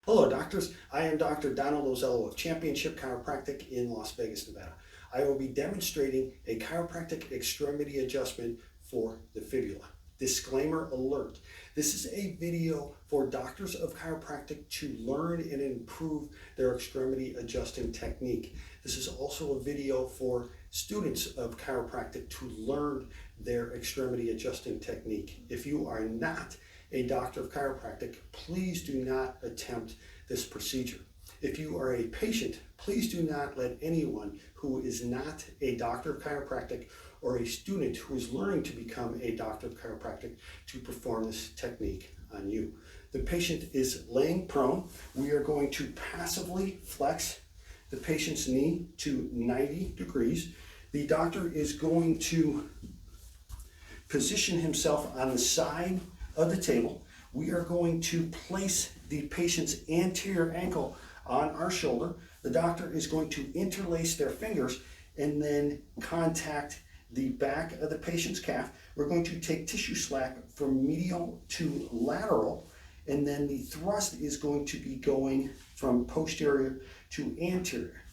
Hello, doctors. I am Dr. Donald Ozello of Championship Chiropractic in Las Vegas, Nevada. I will be demonstrating a chiropractic extremity adjustment for the fibula. Disclaimer alert. This is a video for doctors of chiropractic to learn and improve their extremity adjusting technique. This is also a video for students of chiropractic to learn their extremity adjusting technique. If you are not a doctor of chiropractic, please do not attempt this procedure. If you are a patient, please do not let anyone who is not a doctor of chiropractic or a student who is learning to become a doctor of chiropractic to perform this technique on you. The patient is laying prone. We are going to passively flex the patient's knee to 90 degrees. The doctor is going to position himself on the side of the table. We are going to place the patient's anterior ankle on our shoulder. The doctor is going to interlace their fingers and then contact the back of the patient's calf. We're going to take tissue slack from medial to lateral, and then the thrust is going to be going from posterior to anterior.